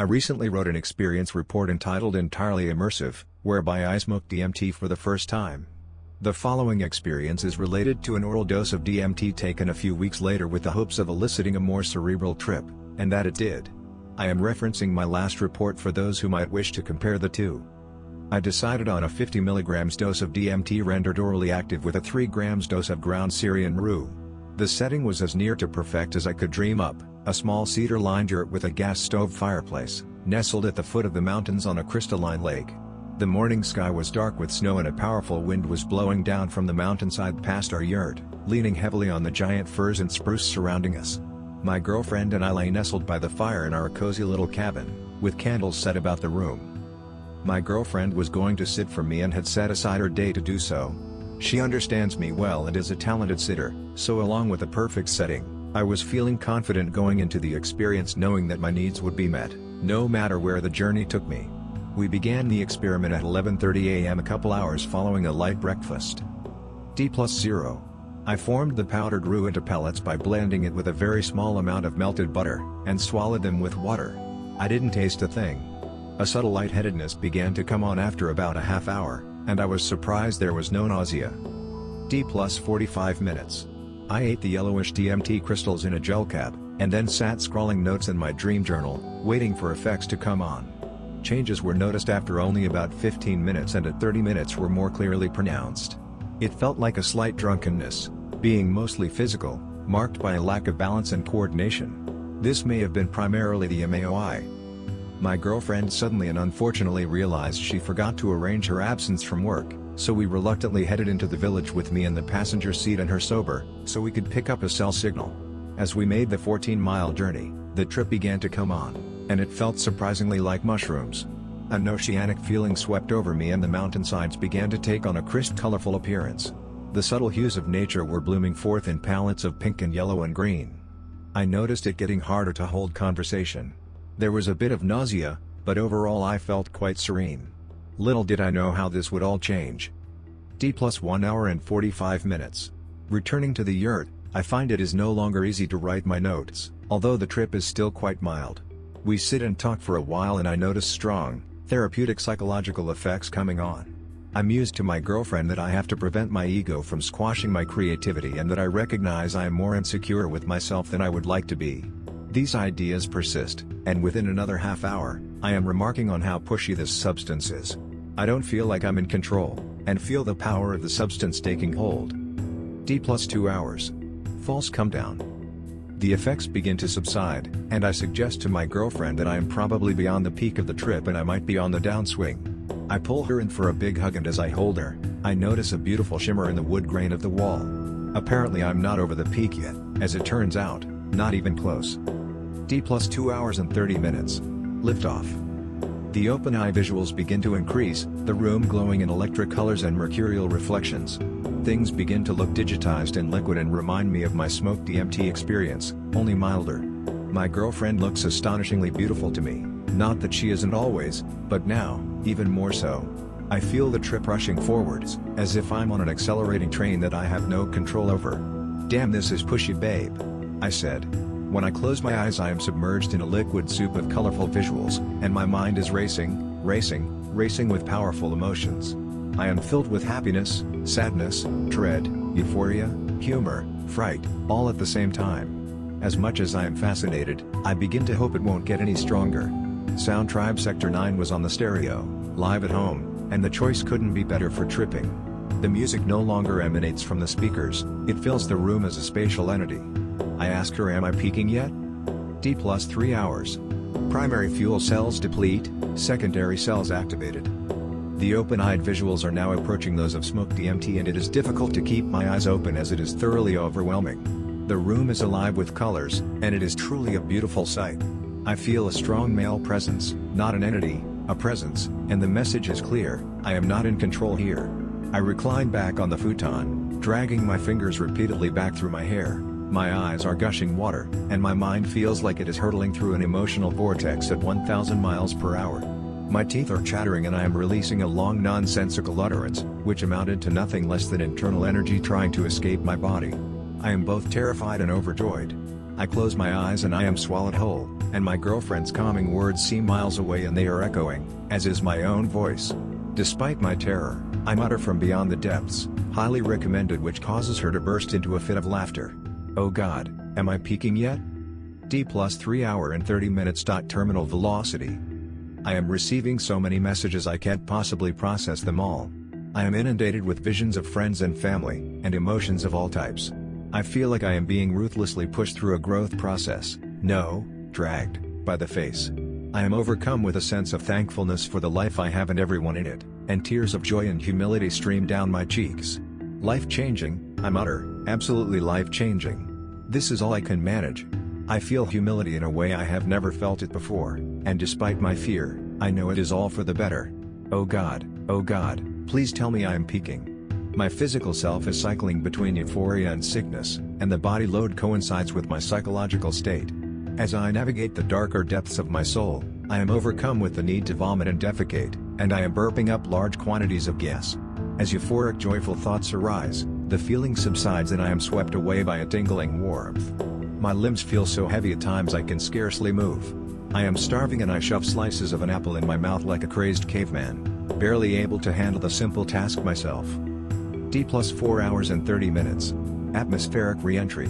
I recently wrote an experience report entitled Entirely Immersive, whereby I smoked DMT for the first time. The following experience is related to an oral dose of DMT taken a few weeks later with the hopes of eliciting a more cerebral trip, and that it did. I am referencing my last report for those who might wish to compare the two. I decided on a 50 mg dose of DMT rendered orally active with a 3 grams dose of ground Syrian Rue. The setting was as near to perfect as I could dream up, a small cedar-lined yurt with a gas stove fireplace, nestled at the foot of the mountains on a crystalline lake. The morning sky was dark with snow and a powerful wind was blowing down from the mountainside past our yurt, leaning heavily on the giant firs and spruce surrounding us. My girlfriend and I lay nestled by the fire in our cozy little cabin, with candles set about the room. My girlfriend was going to sit for me and had set aside her day to do so. She understands me well and is a talented sitter, so along with a perfect setting, I was feeling confident going into the experience knowing that my needs would be met, no matter where the journey took me. We began the experiment at 11:30 a.m. a couple hours following a light breakfast. D+0. I formed the powdered roux into pellets by blending it with a very small amount of melted butter, and swallowed them with water. I didn't taste a thing. A subtle lightheadedness began to come on after about a half hour, and I was surprised there was no nausea. D+45 minutes. I ate the yellowish DMT crystals in a gel cap, and then sat scrawling notes in my dream journal, waiting for effects to come on. Changes were noticed after only about 15 minutes and at 30 minutes were more clearly pronounced. It felt like a slight drunkenness, being mostly physical, marked by a lack of balance and coordination. This may have been primarily the MAOI. My girlfriend suddenly and unfortunately realized she forgot to arrange her absence from work, so we reluctantly headed into the village with me in the passenger seat and her sober, so we could pick up a cell signal. As we made the 14-mile journey, the trip began to come on, and it felt surprisingly like mushrooms. An oceanic feeling swept over me and the mountainsides began to take on a crisp colorful appearance. The subtle hues of nature were blooming forth in palettes of pink and yellow and green. I noticed it getting harder to hold conversation. There was a bit of nausea, but overall I felt quite serene. Little did I know how this would all change. D+1 hour and 45 minutes. Returning to the yurt, I find it is no longer easy to write my notes, although the trip is still quite mild. We sit and talk for a while and I notice strong, therapeutic psychological effects coming on. I mused to my girlfriend that I have to prevent my ego from squashing my creativity and that I recognize I am more insecure with myself than I would like to be. These ideas persist, and within another half hour, I am remarking on how pushy this substance is. I don't feel like I'm in control, and feel the power of the substance taking hold. D+2 hours. False come down. The effects begin to subside, and I suggest to my girlfriend that I am probably beyond the peak of the trip and I might be on the downswing. I pull her in for a big hug and as I hold her, I notice a beautiful shimmer in the wood grain of the wall. Apparently I'm not over the peak yet, as it turns out, not even close. D+2 hours and 30 minutes. Liftoff. The open eye visuals begin to increase, the room glowing in electric colors and mercurial reflections. Things begin to look digitized and liquid and remind me of my smoked DMT experience, only milder. My girlfriend looks astonishingly beautiful to me, not that she isn't always, but now, even more so. I feel the trip rushing forwards, as if I'm on an accelerating train that I have no control over. Damn, this is pushy, babe, I said. When I close my eyes I am submerged in a liquid soup of colorful visuals, and my mind is racing with powerful emotions. I am filled with happiness, sadness, dread, euphoria, humor, fright, all at the same time. As much as I am fascinated, I begin to hope it won't get any stronger. Sound Tribe Sector 9 was on the stereo, live at home, and the choice couldn't be better for tripping. The music no longer emanates from the speakers, it fills the room as a spatial entity. I ask her, am I peaking yet? D+3 hours. Primary fuel cells deplete, secondary cells activated. The open-eyed visuals are now approaching those of smoked DMT and it is difficult to keep my eyes open as it is thoroughly overwhelming. The room is alive with colors, and it is truly a beautiful sight. I feel a strong male presence, not an entity, a presence, and the message is clear, I am not in control here. I recline back on the futon, dragging my fingers repeatedly back through my hair. My eyes are gushing water, and my mind feels like it is hurtling through an emotional vortex at 1,000 miles per hour. My teeth are chattering and I am releasing a long nonsensical utterance, which amounted to nothing less than internal energy trying to escape my body. I am both terrified and overjoyed. I close my eyes and I am swallowed whole, and my girlfriend's calming words seem miles away and they are echoing, as is my own voice. Despite my terror, I mutter from beyond the depths, highly recommended, which causes her to burst into a fit of laughter. Oh God, am I peaking yet? D+3 hour and 30 minutes. Terminal velocity. I am receiving so many messages I can't possibly process them all. I am inundated with visions of friends and family, and emotions of all types. I feel like I am being ruthlessly pushed through a growth process, dragged by the face. I am overcome with a sense of thankfulness for the life I have and everyone in it, and tears of joy and humility stream down my cheeks. Life-changing, I mutter, absolutely life-changing. This is all I can manage. I feel humility in a way I have never felt it before, and despite my fear, I know it is all for the better. Oh God, please tell me I am peaking. My physical self is cycling between euphoria and sickness, and the body load coincides with my psychological state. As I navigate the darker depths of my soul, I am overcome with the need to vomit and defecate, and I am burping up large quantities of gas. As euphoric joyful thoughts arise, the feeling subsides and I am swept away by a tingling warmth. My limbs feel so heavy at times I can scarcely move. I am starving and I shove slices of an apple in my mouth like a crazed caveman, barely able to handle the simple task myself. D+4 hours and 30 minutes. Atmospheric re-entry.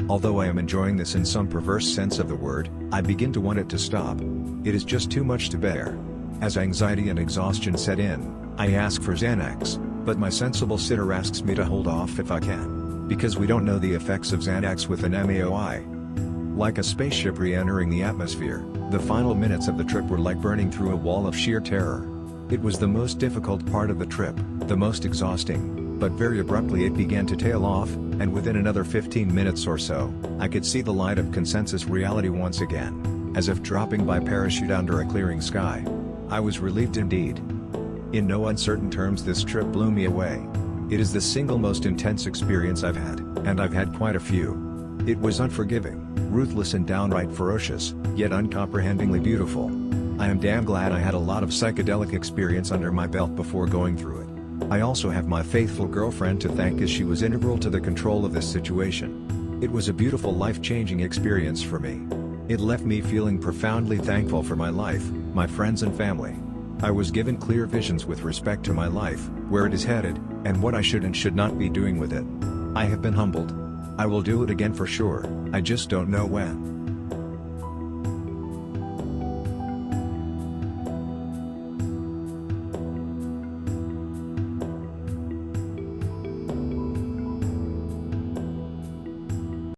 Although I am enjoying this in some perverse sense of the word, I begin to want it to stop. It is just too much to bear. As anxiety and exhaustion set in, I ask for Xanax, but my sensible sitter asks me to hold off if I can, because we don't know the effects of Xanax with an MAOI. Like a spaceship re-entering the atmosphere, the final minutes of the trip were like burning through a wall of sheer terror. It was the most difficult part of the trip, the most exhausting, but very abruptly it began to tail off, and within another 15 minutes or so, I could see the light of consensus reality once again, as if dropping by parachute under a clearing sky. I was relieved indeed. In no uncertain terms, this trip blew me away. It is the single most intense experience I've had, and I've had quite a few. It was unforgiving, ruthless and downright ferocious, yet uncomprehendingly beautiful. I am damn glad I had a lot of psychedelic experience under my belt before going through it. I also have my faithful girlfriend to thank, as she was integral to the control of this situation. It was a beautiful, life-changing experience for me. It left me feeling profoundly thankful for my life, my friends and family. I was given clear visions with respect to my life, where it is headed, and what I should and should not be doing with it. I have been humbled. I will do it again for sure, I just don't know when.